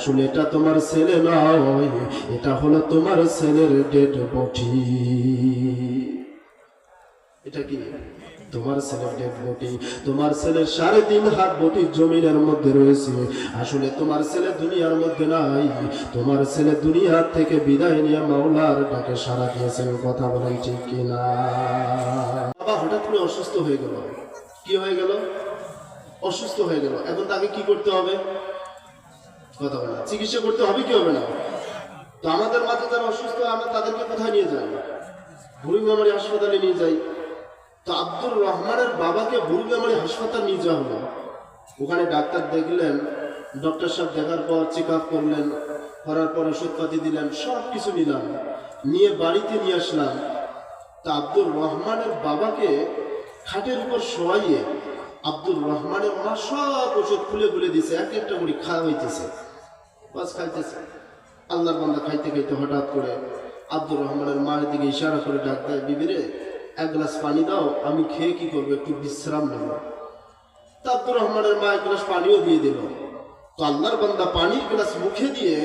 আসলে এটা তোমার ছেলে নয়, এটা হলো তোমার ছেলের ডেড বডি। এটা কি তোমার ছেলের ডেড বডি? তোমার ছেলের 3.5 হাত বডি জমিনের মধ্যে রয়েছে। আসলে তোমার ছেলে দুনিয়ার মধ্যে নাই, তোমার ছেলে দুনিয়া থেকে বিদায় নিয়ে মাওলার ডাকে সাড়া দিয়েছেন। কথা বলেন ঠিক কিনা? বাবা হঠাৎ করে অসুস্থ হয়ে গেল। কি হয়ে গেল? অসুস্থ হয়ে গেল। এখন তাকে কি করতে হবে? কথা বলে না, চিকিৎসা করতে হবে কি হবে না? তো আমাদের মাঝে যারা অসুস্থ আমরা তাদেরকে কোথায় নিয়ে যাই? বুড়িমামারি হাসপাতালে নিয়ে যাই। তো আব্দুর রহমানের বাবাকে বুড়িমামারি হাসপাতাল নিয়ে যাওয়া হলো। ওখানে ডাক্তার দেখলেন, ডক্টর সাহেব দেখার পর চেক আপ করলেন, করার পর ওষুধপাতি দিলেন, সব কিছু নিলাম, নিয়ে বাড়িতে নিয়ে আসলাম। তা আব্দুর রহমানের বাবাকে খাটের উপর শোয়াইয়ে আব্দুর রহমানের মা সব ওষুধ খুলে খুলে দিছে, এক একটা করে খাওয়া হইতেছে, বাস খাইতেছে। আল্লাহর বান্দা খাইতে খাইতে হঠাৎ করে আব্দুর রহমানের মায়ের দিকে ইশারা করে ডাক দেয়, বিবিরে 1 গ্লাস পানি দাও, আমি খেয়ে কি করবো, একটু বিশ্রাম নেব। তা আব্দুর রহমানের মা 1 গ্লাস পানিও দিয়ে দিল। তো আল্লাহর বান্দা পানির গ্লাস মুখে দিয়ে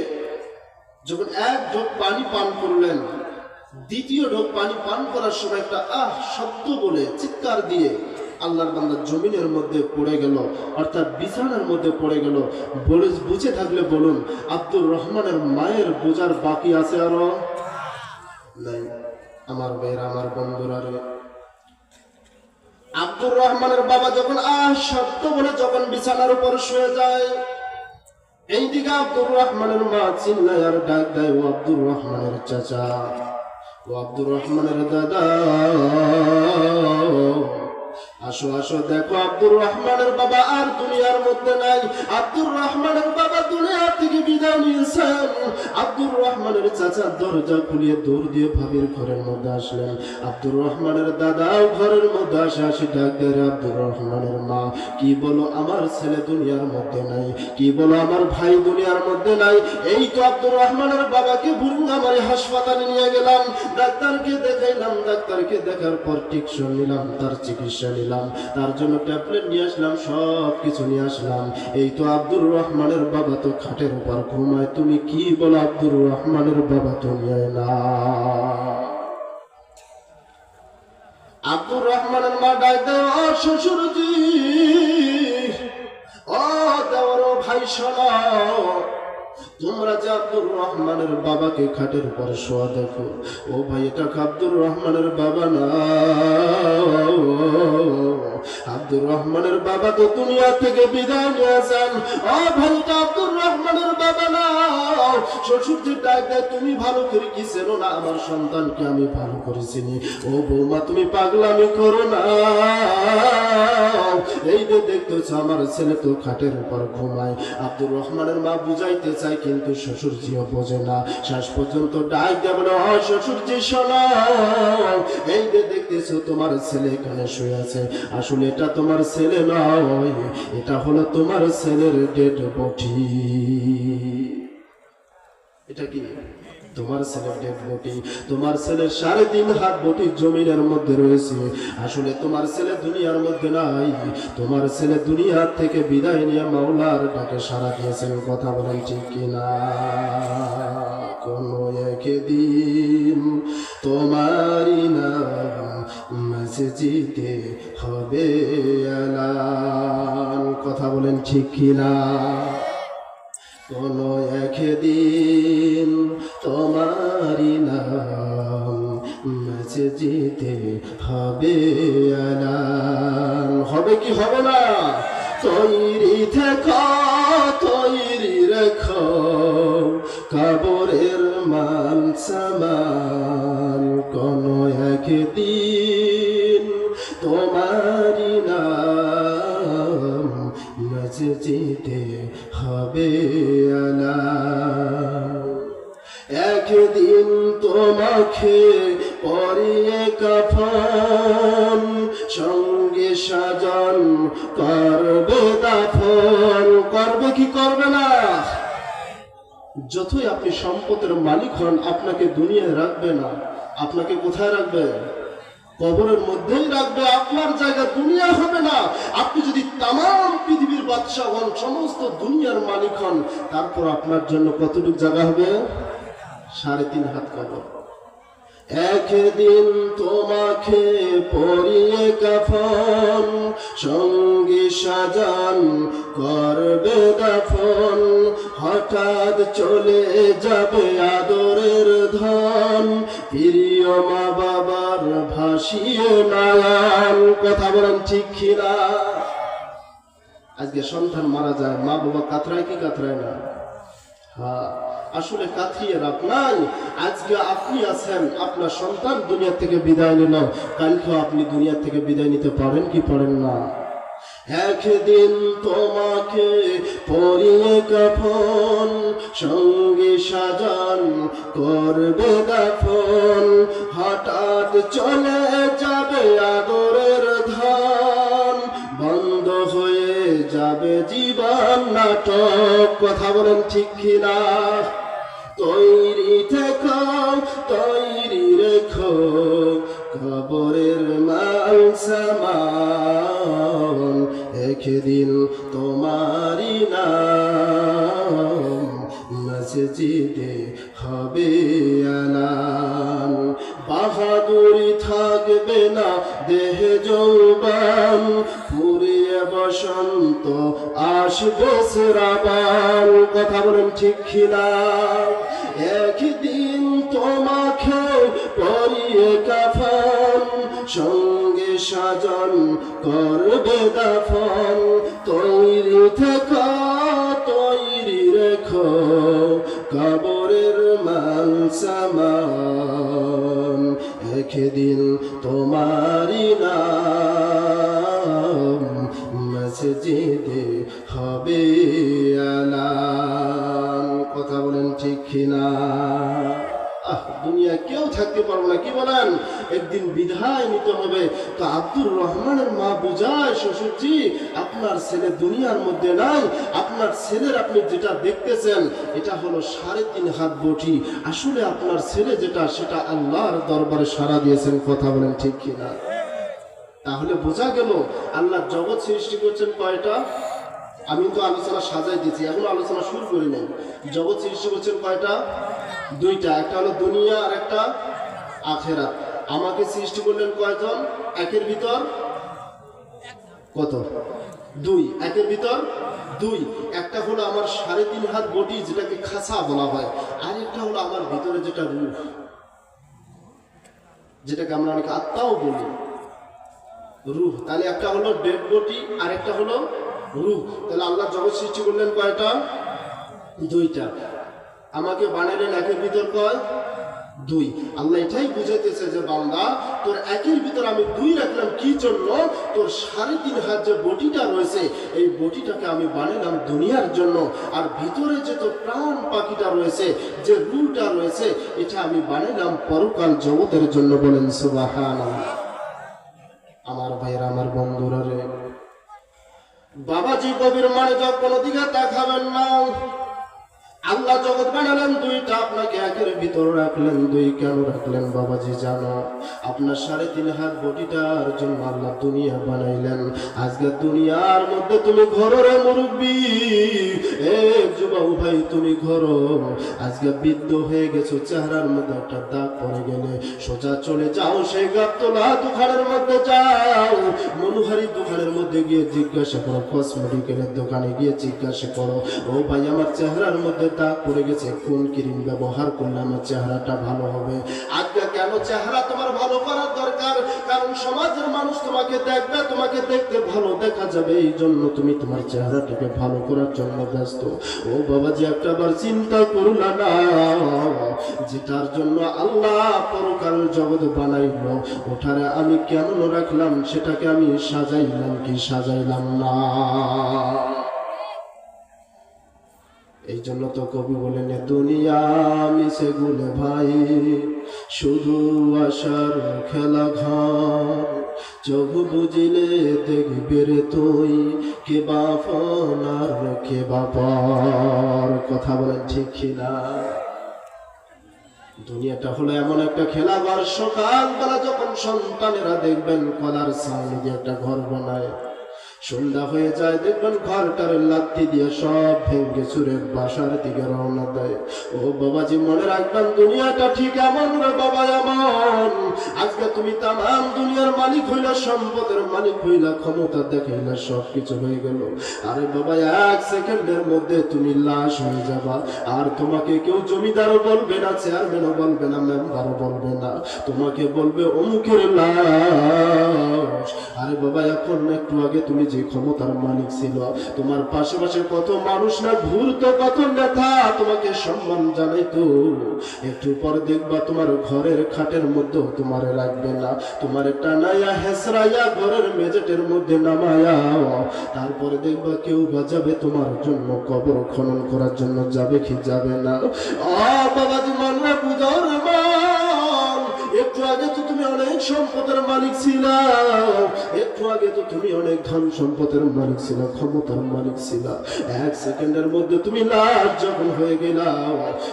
যখন 1 ঢোক পানি পান করলেন, দ্বিতীয় ঢোক পানি পান করার সময় একটা শব্দ বলে চিৎকার দিয়ে আল্লাহর বান্দা জমিনের মধ্যে পড়ে গেল, অর্থাৎ বিছানার মধ্যে পড়ে গেল। বলে বুঝে থাকলে বলুন, আব্দুর রহমানের মায়ের বোঝার বাকি আছে আরো নাই? আমার ভাইরা, আমার বন্ধুরা রে, আব্দুর রহমানের বাবা যখন শব্দ বলে যখন বিছানার উপর শুয়ে যায়, এইদিকে আব্দুর রহমানের মা চিল্লায় আর ডাক দেয়, ও আব্দুর রহমানের চাচা, ও আব্দুর রহমানের দাদা, আসো আসো, দেখো আব্দুর রহমানের বাবা আর দুনিয়ার মধ্যে নাই। আব্দুর রহমানের বাবা দুনিয়া থেকে বিদায় নিয়েছেন। আব্দুর রহমানের চাচা দরজা খুলিয়ে দৌড় দিয়ে ভাবির ঘরের মধ্যে আসলেন। আব্দুর রহমানের দাদাও ঘরের মধ্যে আসি ডাক দেয়, আব্দুর রহমানের মা, কি বলো আমার ছেলে দুনিয়ার মধ্যে নাই, কি বলো আমার ভাই দুনিয়ার মধ্যে নাই। এই তো আব্দুর রহমানের বাবাকে বুড়িমামারি হাসপাতালে নিয়ে গেলাম, ডাক্তারকে দেখাইলাম, ডাক্তারকে দেখার পর টিকশন নিলাম, তার চিকিৎসা নিলাম, তার জন্য ট্যাবলেট নিয়ে আসলাম, সব কিছু নিয়ে আসলাম। এই তো আব্দুর রহমানের বাবা তো খাটের উপর ঘুমায়, তুমি কি বলো আব্দুর রহমানের বাবা তো নিয়ে না। আব্দুর রহমানের মা ডাক দেয়, ও শ্বশুরজি, ও দেওর ভাই শোনো, তোমরা যে আব্দুর রহমানের বাবাকে খাটের উপর শোয়া দেখো, ও ভাই এটা আব্দুর রহমানের বাবা না, আব্দুর রহমানের বাবা তো দুনিয়া থেকে বিদায় নিয়েছেন। ও ভাইটা আব্দুর রহমানের বাবা না। শ্বশুরজি ডাক দেয়, তুমি ভালো করে কি চেনো না আমার সন্তানকে? আমি ভালো করে চিনি। ও বৌমা তুমি পাগলামি করো না, এই যে দেখতেছ আমার ছেলে তো খাটের উপর ঘুমায়। আব্দুর রহমানের মা বুঝাইতে চায়, কিন্তু শ্বশুরজিও বোঝে না। শেষ পর্যন্ত ডাক দেবে না, শ্বশুরজি শোনো, এই যে দেখতেছ তোমার ছেলে এখানে শুয়ে আছে, আসলে এটা তোমার ছেলে নয়, এটা হলো তোমার ছেলের ডেড বডি। এটা কি তোমার ছেলের ডেড বডি? তোমার ছেলের 3.5 হাত বডি জমিনের মধ্যে রয়েছে। আসলে তোমার ছেলে দুনিয়ার মধ্যে নাই, তোমার ছেলে দুনিয়া থেকে বিদায় নিয়ে মাওলার ডাকে সাড়া দিয়েছেন। কথা বলেন ঠিক কিনা? কোনো একদিন তোমারই নাম মসজিদে হবে এলান। কথা বলেন ঠিক কিনা? কোনো একদিন তোমারই নাম মসজিদে হবে এলান। হবে কি হবে না? তৈরি থেকো, তৈরি রেখো কবরের মান সামান। কোনো একদিন তোমারই নাম মসজিদে হবে এলান। একদিন তোমাকে পরিয়ে কাফন, সঙ্গে সাজন করবে দাফন। করবে কি করবে না? যতই আপনি সম্পদের মালিক হন, আপনাকে দুনিয়ায় রাখবে না। আপনাকে কোথায় রাখবে? কবরের মধ্যেই রাখবে, আপনার জায়গা দুনিয়া হবে না। আপনি যদি তামাম পৃথিবীর বাদশা হন, সমস্ত দুনিয়ার মালিক হন, তারপর আপনার জন্য কতটুকু জায়গা হবে? 3.5 হাত কবর। একদিন তোমাকে পরিয়ে কাফন, সঙ্গী সাজান করবে দাফন, হঠাৎ চলে যাবে আদরের ধন, প্রিয় মা বাবার ভাসিয়ে নয়ন। কথা বলেন ঠিক কিনা? আজকে সন্তান মারা যায়, মা বাবা কাতরায় কি কাতরায় না? হ্যাঁ, আসলে কাতরিয়ে লাভ নাই। আজকে আপনি আছেন, আপনার সন্তান দুনিয়া থেকে বিদায় নিল, কালকে আপনি দুনিয়া থেকে বিদায় নিতে পারেন কি পারেন না? একদিন তোমাকে পরিয়ে কাফন, সঙ্গে সাজান করবে দাফন, হঠাৎ চলে যাবে আদরের ধন, বন্ধ হয়ে যাবে জীবন নাটক। কথা বলেন ঠিক কিনা? তৈরি থেকো, তৈরি রেখো কবরের মাল সামান, একদিন তোমারই নাম মসজিদে হবে আলান। বাহাদুরি থাকবে না দেহে যৌবন, ফুরিয়ে বসন্ত আসবে শ্রাবণ। কথা বলেন ঠিক কিনা? একদিন তোমাকে পরিয়ে কাফন, সঙ্গে সাজন করবে দাফন, তৈরি থেকো, তৈরি রেখো কবরের মাল সামান, একদিন তোমারই নাম মসজিদে হবে আলান। কথা বলেন ঠিক কিনা? দুনিয়া কেউ থাকতে পারবো না, কি বলেন? একদিন বিদায় নিতে হবে। তো আব্দুর রহমানের মা বুঝায়, শ্বশুরজি আপনার ছেলে দুনিয়ার মধ্যে নাই, আপনার ছেলের আপনি যেটা দেখতেছেন এটা হলো 3.5 হাত বটি। আসলে আপনার ছেলে যেটা, সেটা আল্লাহর দরবারে সাড়া দিয়েছেন। কথা বলেন ঠিক কিনা? তাহলে বোঝা গেল আল্লাহ জগৎ সৃষ্টি করছেন কয়টা? আমি তো আলোচনা সাজাই দিয়েছি, এখন আলোচনা শুরু করি নাই। জগৎ সৃষ্টি করছেন কয়টা? 2টা, একটা হলো দুনিয়া আর একটা আখেরাত। আমাকে সৃষ্টি করলেন কয়জন? একের ভিতর কত? 2। একের ভিতর 2। একটা হলো আমার 3.5 হাত বডি, যেটাকে খাসা বলা হয়, আর একটা হলো আমার ভিতরে যেটা রূহ, যেটাকে আমরা অনেক আত্মাও বলি, রূহ। তাহলে একটা হলো ডেড বডি আর একটা হলো রূহ। তাহলে আল্লাহ জগৎ সৃষ্টি করলেন কয়টা? 2টা। আমাকে বানালেন একের ভিতর কয়? 2। আল্লাহ এটাই বুঝাইতেছে যে বান্দা, তোর একের ভিতর আমি 2 রাখলাম কি জন্য? তোর 3.5 হাত যে বটিটা রয়েছে, এই বটিটাকে আমি বানালাম দুনিয়ার জন্য, আর ভিতরে যে তোর প্রাণ পাখিটা রয়েছে, যে রূহটা রয়েছে, এটা আমি বানালাম পরকাল জগতের জন্য। বলেন সুবহানাল্লাহ। আমার ভাইরা, আমার বন্ধুরা রে, বাবাজি কবির মানে কোনো দিকে তাকাবেন না। আল্লাহ জগৎ বানালেন 2টা, আপনাকে একের ভিতর রাখলেন 2। কেন রাখলেন বাবাজি জানো? আপনার 3.5 হাত বটিটার জন্য আল্লাহ দুনিয়া বানাইলেন। আজকে দুনিয়ার মধ্যে তুমি ঘরের মুরব্বী, যুবক ভাই তুমি ঘরো, আজকে বৃদ্ধ হয়ে গেছো, চেহারার মধ্যে একটা দাগ পড়ে গেলে সোজা চলে যাও সেই গাবতলা দোকানের মধ্যে যাও, মনোহারি দোকানের মধ্যে গিয়ে জিজ্ঞাসা করো, কসমেটিকের দোকানে গিয়ে জিজ্ঞাসা করো, ও ভাই আমার চেহারার মধ্যে দাগ পড়ে গেছে, কোন ক্রিম ব্যবহার করলে আমার চেহারাটা ভালো হবে? আজকে কেন চেহারা তোমার ভালো করার দরকার? কারণ সমাজের মানুষ তোমাকে দেখবে, তোমাকে দেখতে ভালো দেখা যাবে, এই জন্য তুমি তোমার চেহারাটাকে ভালো করার জন্য ব্যস্ত। ও বাবাজি একটা বার চিন্তা করলা না, যেটার জন্য আল্লাহ পরকাল জগৎ বানাইল, ওঠারে আমি কেমন রাখলাম, সেটাকে আমি সাজাইলাম কি সাজাইলাম না? এই জন্য তো কবি বলেন, দুনিয়া মিশে গুলে ভাই, শুধু আশার খেলা ঘর, চোখ বুঝিলে দেখবে রে তুই, কে বাপন আর কে বাপর। কথা বলেন ঠিক কিনা? দুনিয়াটা হলো এমন একটা খেলাঘর। সকালবেলা যখন সন্তানেরা দেখবেন কলার ছাউনি দিয়ে একটা ঘর বানায়, সন্ধ্যা হয়ে যায় দেখবেন ঘরটার লাথি দিয়ে সব ভেঙে চুরে বাসার দিকে রওনা দেয়। ও বাবাজি, মনে রাখবেন দুনিয়াটা ঠিক এমন রে বাবা, এমন আজকে তুমি তামাম দুনিয়ার মালিক হইলা, সম্পদের মালিক হইলা, ক্ষমতা দেখাইলা, সবকিছু হয়ে গেল। আরে বাবা, এক সেকেন্ডের মধ্যে তুমি লাশ হয়ে যাবা। আর তোমাকে কেউ জমিদারও বলবে না, চেয়ারম্যানও বলবে না, মেম্বারও বলবে না, তোমাকে বলবে অমুকের লাশ। আরে বাবা, এখন একটু আগে তুমি যে ক্ষমতার মালিক ছিল, তোমার পাশে পাশে কত মানুষ না ঘুরতো, কত নেতা তোমাকে সম্মান জানাইতো, একটু পর দেখবা তোমার ঘরের খাটের মধ্যে তোমার রাখবে না, তোমার টানাইয়া হেসরাইয়া ঘরের মেজেটের মধ্যে নামায়া, তারপরে দেখবা কেউ বাজাবে তোমার জন্য, কবর খনন করার জন্য যাবে কি যাবে না? বাবাজি, মানরা পূজার মান, একটু আগে তো তুমি অনেক সম্পদের মালিক ছিল, একটু আগে তো তুমি অনেক ধন সম্পদের মালিক ছিল, ক্ষমতার মালিক ছিল। এক সেকেন্ডের মধ্যে তুমি লাশ যখন হয়ে গেলা,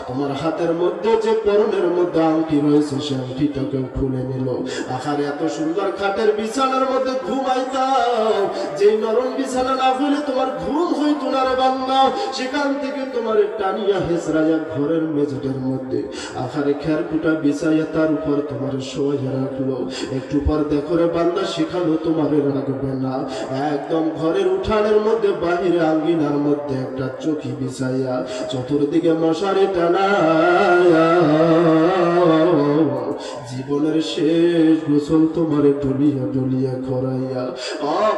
তোমার হাতের মধ্যে যে পরনের মধ্যে আংটি রয়েছে, সে আংটিটাকেও খুলে নিল। আহারে, এত সুন্দর খাটের বিছানার মধ্যে ঘুমাইতাও, যে নরম বিছানা না হলে তোমার ঘুম হইতো না রে বান্দা, সেখান থেকে তোমার টানিয়া হেসরাইয়া ঘরের মেঝেটের মধ্যে আহারে খেরকুটা বিছাইয়া তার উপর তোমার শোয়া রাখলো। একটু পর দেখো রে বান্দা, সেখানেও তোমার রাখবে না, একদম ঘরের উঠানের মধ্যে বাহিরে আঙ্গিনার মধ্যে একটা চৌকি বিছাইয়া চতুর্দিকে মশারি টানায়া জীবনের শেষ গোসল তোমার ডলিয়া ডলিয়া করাইয়া।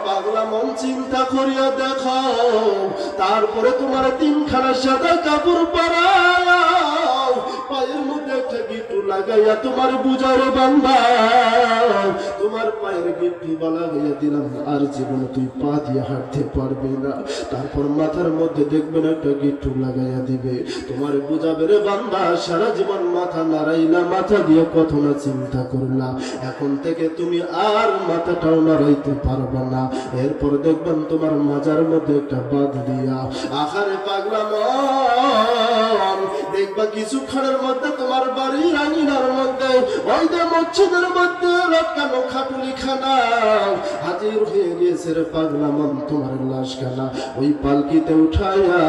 পাগলা মন, চিন্তা করিয়া দেখো, তারপরে তোমার তিনখানা সাদা কাপড় পরায়া, পায়ের মধ্যে একটা গিট্টু লাগাইয়া তোমার বুঝার বান্দা, তোমার পায়ের গিট্টু লাগাইয়া দিলাম, আর জীবনে তুই পা দিয়ে হাঁটতে পারবি না। তারপর মাথার মধ্যে দেখবেন একটা গিট্টু লাগাইয়া দিবে, তোমার বুঝাবে রে বান্দা, সারা জীবন মাথা নাড়াইলা, মাথা দিয়ে কত না চিন্তা করলা, এখন থেকে তুমি আর মাথাটাও নাড়াইতে পারবে না। এরপর দেখবেন তোমার মাজার মধ্যে একটা বাঁধ দিয়া, আহারে পাগলা মন, দেখবা কিছুক্ষণের মধ্যে তোমার বাড়ির আঙিনার মধ্যে ওই যে মসজিদের মধ্যে লটকানো খাটুলি খানা হাজির হয়ে গেছে রে পাগলা মন, তোমার লাশ খানা ওই পালকিতে উঠাইয়া,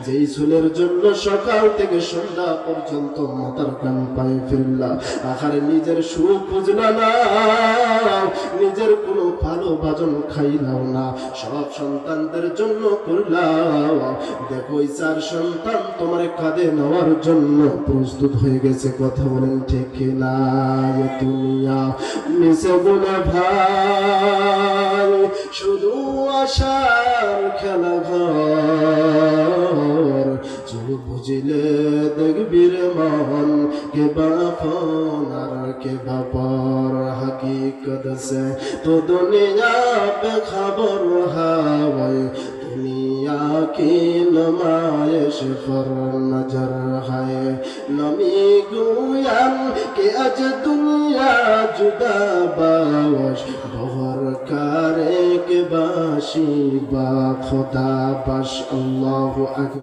যেই চুলের জন্য সকাল থেকে সন্ধ্যা পর্যন্ত মাথার কান পায়ে ফিরলা, আহারে নিজের সুখ বুঝলা না, নিজের কোনো ভালো ভাজন খাইলাও না, সব সন্তানদের জন্য করলাও। দেখো, ওই 4 সন্তান তোমার কাঁধে নেওয়ার জন্য প্রস্তুত হয়ে গেছে, কথা বলেন ঠিক না? দুনিয়া মিশে বলে ভাই, শুধু আশার খেলা ঘর, চোখ বুঝিলে দেখবি রে মন, কে বাপন আর কে বাপর, हकीकत से तो दुनिया पे खबर है, दुनिया की नुमाइश पर नजर है, नमी गुयन के अज दुनिया जुदा बावश, बहर करे के बाशी बा खुदा बश। अल्लाहु अकबर।